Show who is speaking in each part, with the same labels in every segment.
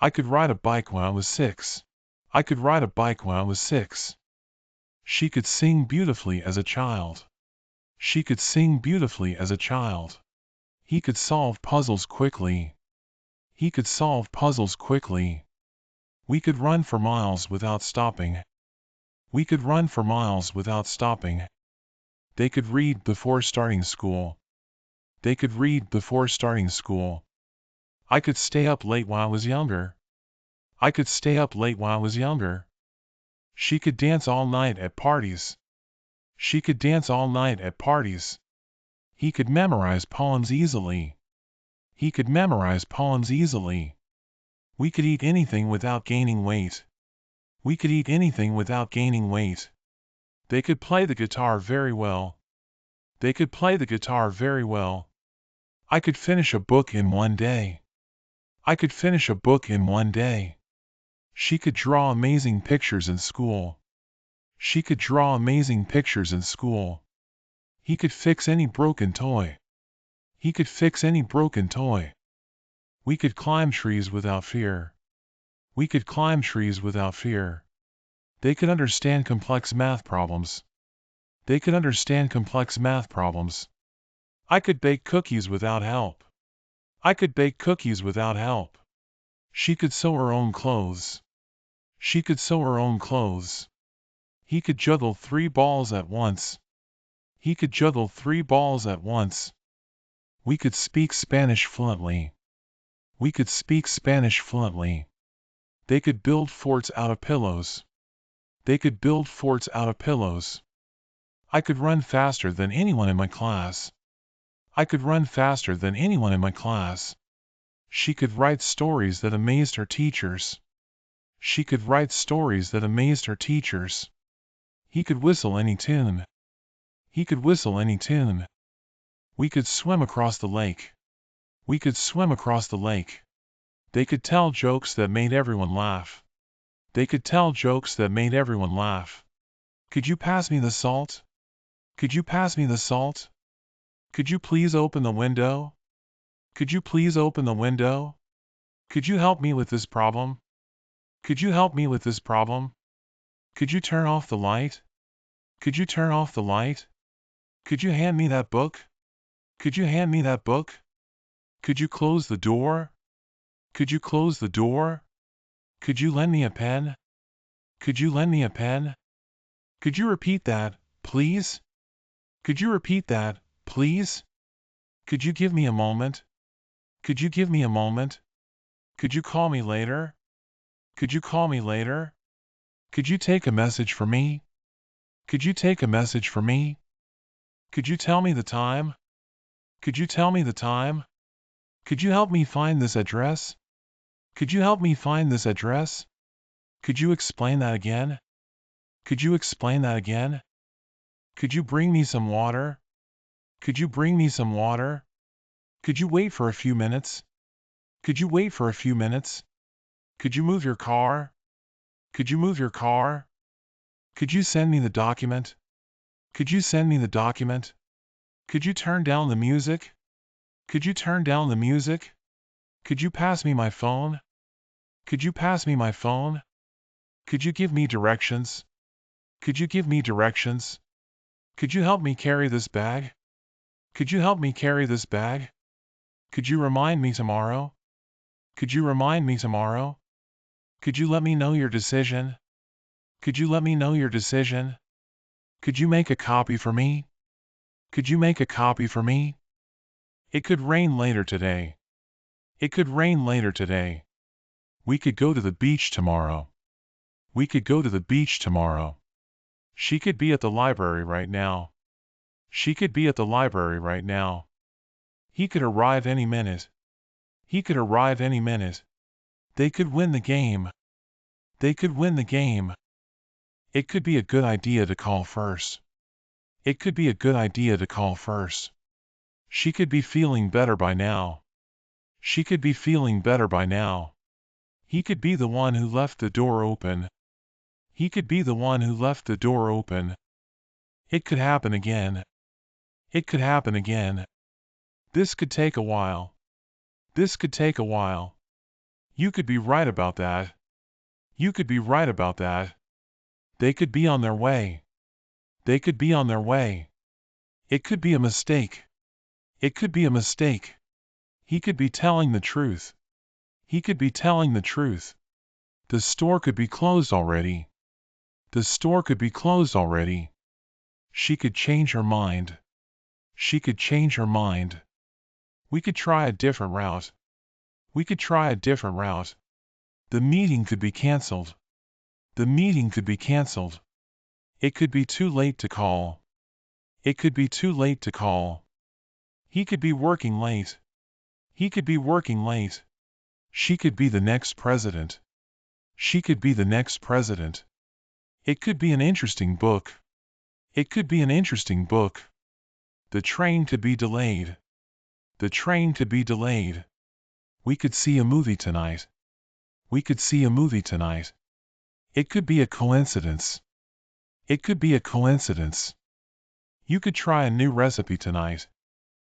Speaker 1: I could ride a bike when I was 6. I could ride a bike when I was 6. She could sing beautifully as a child. She could sing beautifully as a child. He could solve puzzles quickly. He could solve puzzles quickly. We could run for miles without stopping. We could run for miles without stopping. They could read before starting school. They could read before starting school. I could stay up late while I was younger. I could stay up late while I was younger. She could dance all night at parties. She could dance all night at parties. He could memorize poems easily. He could memorize poems easily. We could eat anything without gaining weight. We could eat anything without gaining weight. They could play the guitar very well. They could play the guitar very well. I could finish a book in one day. I could finish a book in one day. She could draw amazing pictures in school. She could draw amazing pictures in school. He could fix any broken toy. He could fix any broken toy. We could climb trees without fear. We could climb trees without fear. They could understand complex math problems. They could understand complex math problems. I could bake cookies without help. I could bake cookies without help. She could sew her own clothes. She could sew her own clothes. He could juggle 3 balls at once. He could juggle 3 balls at once. We could speak Spanish fluently. We could speak Spanish fluently. They could build forts out of pillows. They could build forts out of pillows. I could run faster than anyone in my class. I could run faster than anyone in my class. She could write stories that amazed her teachers. She could write stories that amazed her teachers. He could whistle any tune. He could whistle any tune. We could swim across the lake. We could swim across the lake. They could tell jokes that made everyone laugh. They could tell jokes that made everyone laugh. Could you pass me the salt? Could you pass me the salt? Could you please open the window? Could you please open the window? Could you help me with this problem? Could you help me with this problem? Could you turn off the light? Could you turn off the light? Could you hand me that book? Could you hand me that book? Could you close the door? Could you close the door? Could you lend me a pen? Could you lend me a pen? Could you repeat that, please? Could you repeat that, please? Could you give me a moment? Could you give me a moment? Could you call me later? Could you call me later? Could you take a message for me? Could you take a message for me? Could you tell me the time? Could you tell me the time? Could you help me find this address? Could you help me find this address? Could you explain that again? Could you explain that again? Could you bring me some water? Could you bring me some water? Could you wait for a few minutes? Could you wait for a few minutes? Could you move your car? Could you move your car? Could you send me the document? Could you send me the document? Could you turn down the music? Could you turn down the music? Could you pass me my phone? Could you pass me my phone? Could you give me directions? Could you give me directions? Could you help me carry this bag? Could you help me carry this bag? Could you remind me tomorrow? Could you remind me tomorrow? Could you let me know your decision? Could you let me know your decision? Could you make a copy for me? Could you make a copy for me? It could rain later today. It could rain later today. We could go to the beach tomorrow. We could go to the beach tomorrow. She could be at the library right now. She could be at the library right now. He could arrive any minute. He could arrive any minute. They could win the game. They could win the game. It could be a good idea to call first. It could be a good idea to call first. She could be feeling better by now. She could be feeling better by now. He could be the one who left the door open. He could be the one who left the door open. It could happen again. It could happen again. This could take a while. This could take a while. You could be right about that. You could be right about that. They could be on their way. They could be on their way. It could be a mistake. It could be a mistake. He could be telling the truth. He could be telling the truth. The store could be closed already. The store could be closed already. She could change her mind. She could change her mind. We could try a different route. We could try a different route. The meeting could be canceled. The meeting could be canceled. It could be too late to call. It could be too late to call. He could be working late. He could be working late. She could be the next president. She could be the next president. It could be an interesting book. It could be an interesting book. The train could be delayed. The train could be delayed. We could see a movie tonight. We could see a movie tonight. It could be a coincidence. It could be a coincidence. You could try a new recipe tonight.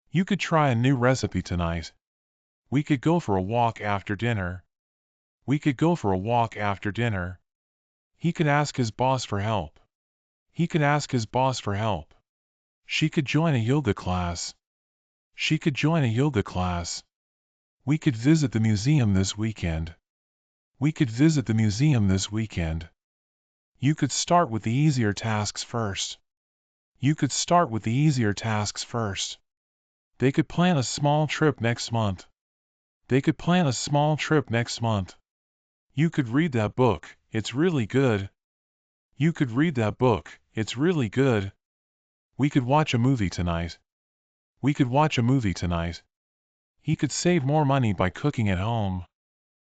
Speaker 1: You could try a new recipe tonight. We could go for a walk after dinner. We could go for a walk after dinner. He could ask his boss for help. He could ask his boss for help. She could join a yoga class. She could join a yoga class. We could visit the museum this weekend. We could visit the museum this weekend. You could start with the easier tasks first. You could start with the easier tasks first. They could plan a small trip next month. They could plan a small trip next month. You could read that book, it's really good. You could read that book, it's really good. We could watch a movie tonight. We could watch a movie tonight. He could save more money by cooking at home.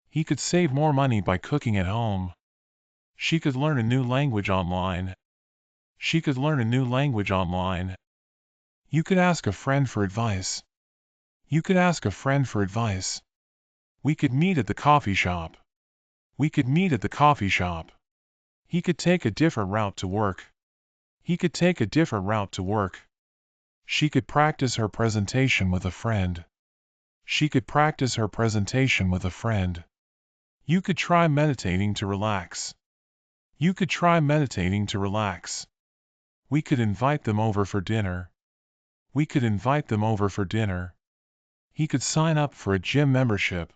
Speaker 1: He could save more money by cooking at home. She could learn a new language online. She could learn a new language online. You could ask a friend for advice. You could ask a friend for advice. We could meet at the coffee shop. We could meet at the coffee shop. He could take a different route to work. He could take a different route to work. She could practice her presentation with a friend. She could practice her presentation with a friend. You could try meditating to relax. You could try meditating to relax. We could invite them over for dinner. We could invite them over for dinner. He could sign up for a gym membership.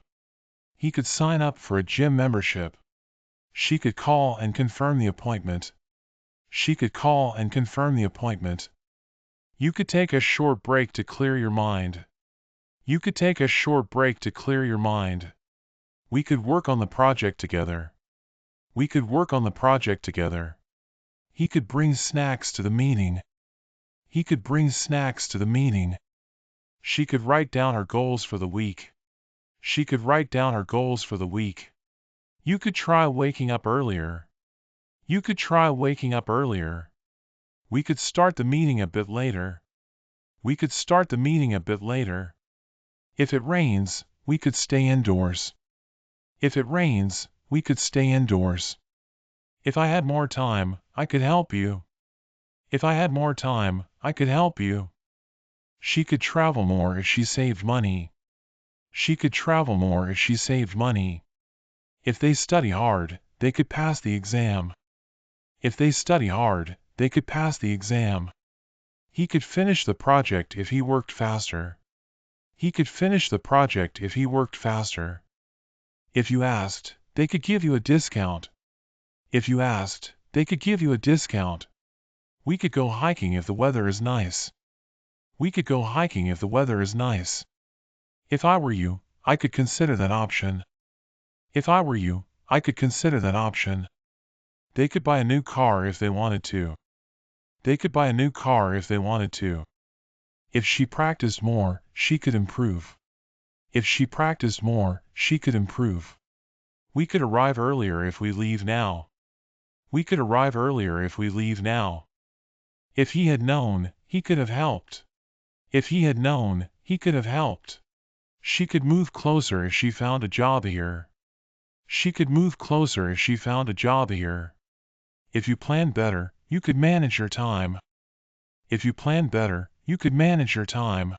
Speaker 1: He could sign up for a gym membership. She could call and confirm the appointment. She could call and confirm the appointment. You could take a short break to clear your mind. You could take a short break to clear your mind. We could work on the project together. We could work on the project together. He could bring snacks to the meeting. He could bring snacks to the meeting. She could write down her goals for the week. She could write down her goals for the week. You could try waking up earlier. You could try waking up earlier. We could start the meeting a bit later. We could start the meeting a bit later. If it rains, we could stay indoors. If it rains, we could stay indoors. If I had more time, I could help you. If I had more time, I could help you. She could travel more if she saved money. She could travel more if she saved money. If they study hard, they could pass the exam. If they study hard, they could pass the exam. He could finish the project if he worked faster. He could finish the project if he worked faster. If you asked, they could give you a discount. If you asked, they could give you a discount. We could go hiking if the weather is nice. We could go hiking if the weather is nice. If I were you, I could consider that option. If I were you, I could consider that option. They could buy a new car if they wanted to. They could buy a new car if they wanted to. If she practiced more, she could improve. If she practiced more, she could improve. We could arrive earlier if we leave now. We could arrive earlier if we leave now. If he had known, he could have helped. If he had known, he could have helped. She could move closer if she found a job here. She could move closer if she found a job here. If you planned better, you could manage your time. If you planned better, you could manage your time.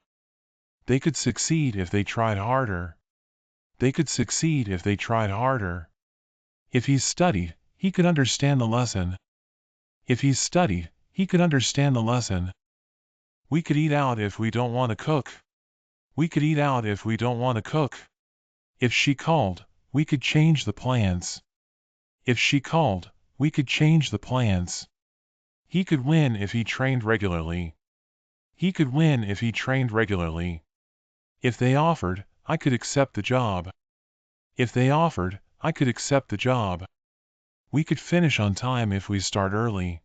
Speaker 1: They could succeed if they tried harder. They could succeed if they tried harder. If he studied, he could understand the lesson. If he studied, he could understand the lesson. We could eat out if we don't want to cook. We could eat out if we don't want to cook. If she called, we could change the plans. If she called, we could change the plans. He could win if he trained regularly. He could win if he trained regularly. If they offered, I could accept the job. If they offered, I could accept the job. We could finish on time if we start early.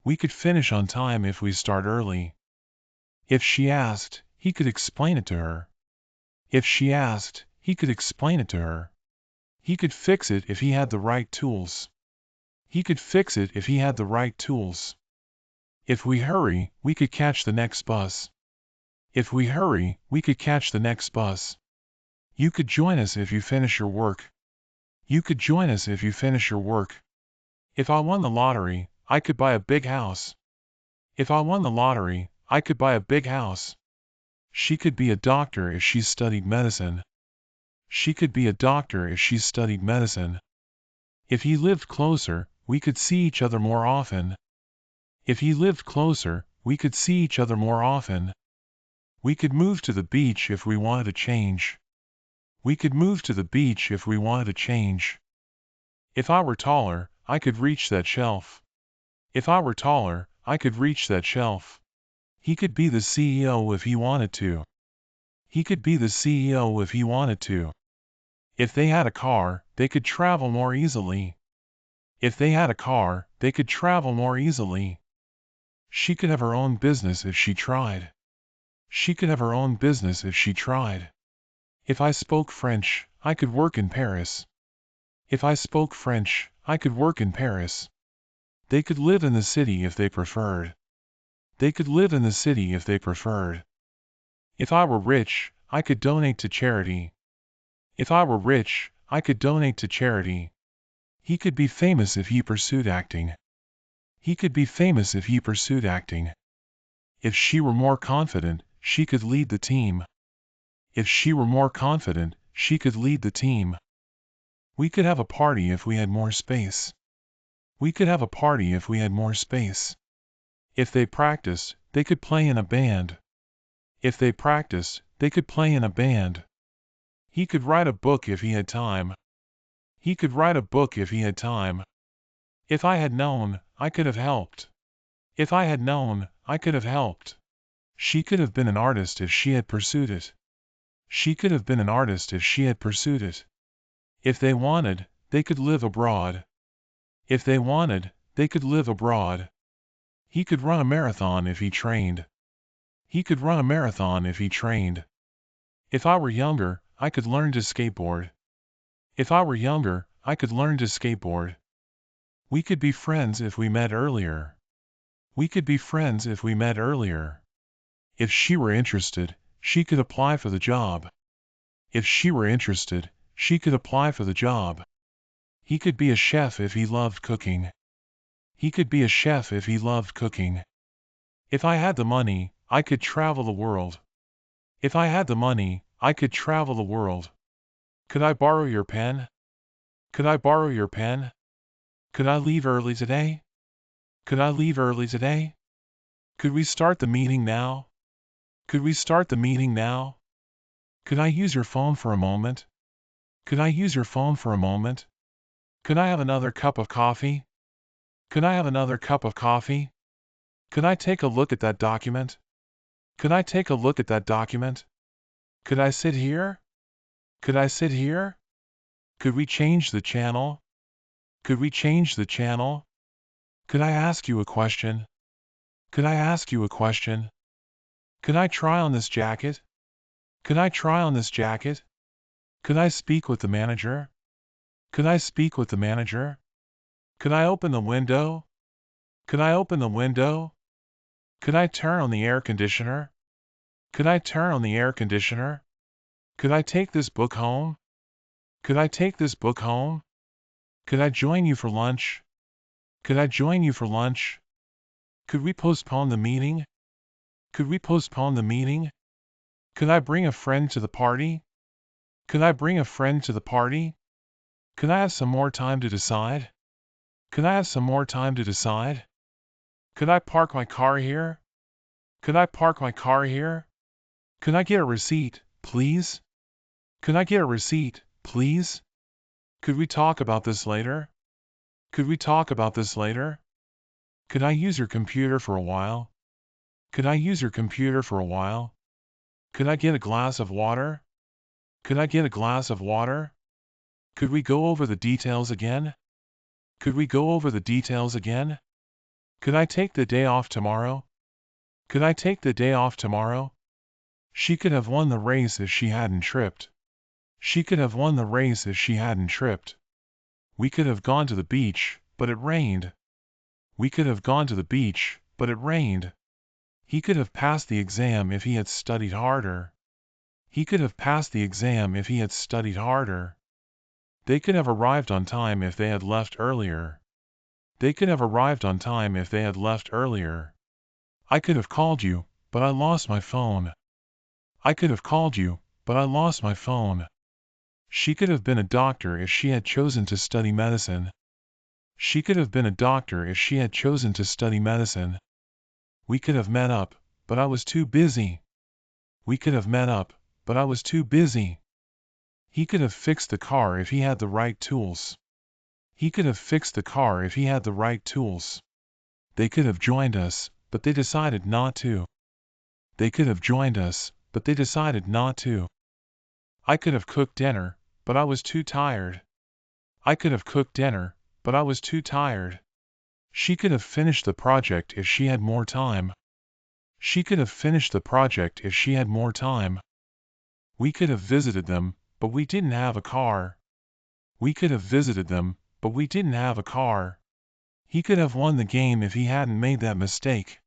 Speaker 1: We could finish on time if we start early. If she asked, he could explain it to her. If she asked, he could explain it to her. He could fix it if he had the right tools. He could fix it if he had the right tools. If we hurry, we could catch the next bus. If we hurry, we could catch the next bus. You could join us if you finish your work. You could join us if you finish your work. If I won the lottery, I could buy a big house. If I won the lottery, I could buy a big house. She could be a doctor if she studied medicine. She could be a doctor if she studied medicine. If he lived closer, we could see each other more often. If he lived closer, we could see each other more often. We could move to the beach if we wanted to change. We could move to the beach if we wanted to change. If I were taller, I could reach that shelf. If I were taller, I could reach that shelf. He could be the CEO if he wanted to. He could be the CEO if he wanted to. If they had a car, they could travel more easily. If they had a car, they could travel more easily. She could have her own business if she tried. She could have her own business if she tried. If I spoke French, I could work in Paris. If I spoke French, I could work in Paris. They could live in the city if they preferred. They could live in the city if they preferred. If I were rich, I could donate to charity. If I were rich, I could donate to charity. He could be famous if he pursued acting. He could be famous if he pursued acting. If she were more confident, she could lead the team. If she were more confident, she could lead the team. We could have a party if we had more space. We could have a party if we had more space. If they practiced, they could play in a band. If they practiced, they could play in a band. He could write a book if he had time. He could write a book if he had time. If I had known, I could have helped. If I had known, I could have helped. She could have been an artist if she had pursued it. She could have been an artist if she had pursued it. If they wanted, they could live abroad. If they wanted, they could live abroad. He could run a marathon if he trained. He could run a marathon if he trained. If I were younger, I could learn to skateboard. If I were younger, I could learn to skateboard. We could be friends if we met earlier. We could be friends if we met earlier. If she were interested, she could apply for the job. If she were interested, she could apply for the job. He could be a chef if he loved cooking. He could be a chef if he loved cooking. If I had the money, I could travel the world. If I had the money, I could travel the world. Could I borrow your pen? Could I borrow your pen? Could I leave early today? Could I leave early today? Could we start the meeting now? Could we start the meeting now? Could I use your phone for a moment? Could I use your phone for a moment? Could I have another cup of coffee? Could I have another cup of coffee? Could I take a look at that document? Could I take a look at that document? Could I sit here? Could I sit here? Could we change the channel? Could we change the channel? Could I ask you a question? Could I ask you a question? Could I try on this jacket? Could I try on this jacket? Could I speak with the manager? Could I speak with the manager? Could I open the window? Could I open the window? Could I turn on the air conditioner? Could I turn on the air conditioner? Could I take this book home? Could I take this book home? Could I join you for lunch? Could I join you for lunch? Could we postpone the meeting? Could we postpone the meeting? Could I bring a friend to the party? Could I bring a friend to the party? Could I have some more time to decide? Could I have some more time to decide? Could I park my car here? Could I park my car here? Could I get a receipt, please? Could I get a receipt, please? Could we talk about this later? Could we talk about this later? Could I use your computer for a while? Could I use your computer for a while? Could I get a glass of water? Could I get a glass of water? Could we go over the details again? Could we go over the details again? Could I take the day off tomorrow? Could I take the day off tomorrow? She could have won the race if she hadn't tripped. She could have won the race if she hadn't tripped. We could have gone to the beach, but it rained. We could have gone to the beach, but it rained. He could have passed the exam if he had studied harder. He could have passed the exam if he had studied harder. They could have arrived on time if they had left earlier. They could have arrived on time if they had left earlier. I could have called you, but I lost my phone. I could have called you, but I lost my phone. She could have been a doctor if she had chosen to study medicine. She could have been a doctor if she had chosen to study medicine. We could have met up, but I was too busy. We could have met up, but I was too busy. He could have fixed the car if he had the right tools. He could have fixed the car if he had the right tools. They could have joined us, but they decided not to. They could have joined us, but they decided not to. I could have cooked dinner, but I was too tired. I could have cooked dinner, but I was too tired. She could have finished the project if she had more time. She could have finished the project if she had more time. We could have visited them, but we didn't have a car. We could have visited them, but we didn't have a car. He could have won the game if he hadn't made that mistake.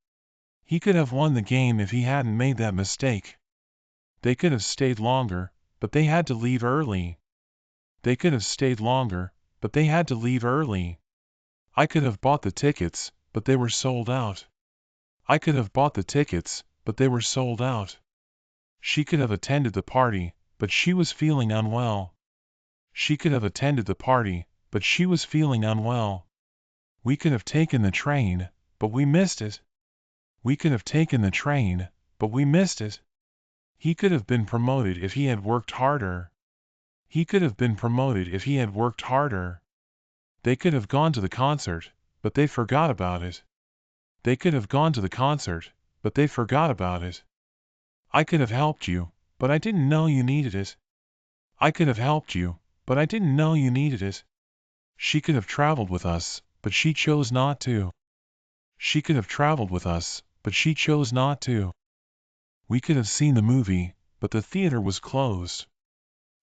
Speaker 1: He could have won the game if he hadn't made that mistake. They could have stayed longer, but they had to leave early. They could have stayed longer, but they had to leave early. I could have bought the tickets, but they were sold out. I could have bought the tickets, but they were sold out. She could have attended the party, but she was feeling unwell. She could have attended the party, but she was feeling unwell. We could have taken the train, but we missed it. We could have taken the train, but we missed it. He could have been promoted if he had worked harder. He could have been promoted if he had worked harder. They could have gone to the concert, but they forgot about it. They could have gone to the concert, but they forgot about it. I could have helped you, but I didn't know you needed it. I could have helped you, but I didn't know you needed it. She could have traveled with us, but she chose not to. She could have traveled with us, but she chose not to. We could have seen the movie, but the theater was closed.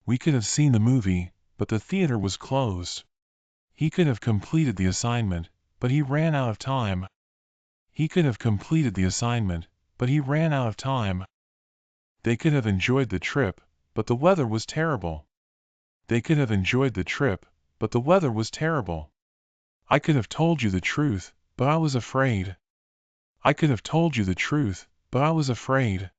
Speaker 1: We could have seen the movie, but the theater was closed. He could have completed the assignment, but he ran out of time. He could have completed the assignment, but he ran out of time. They could have enjoyed the trip, but the weather was terrible. They could have enjoyed the trip, but the weather was terrible. I could have told you the truth, but I was afraid. I could have told you the truth, but I was afraid.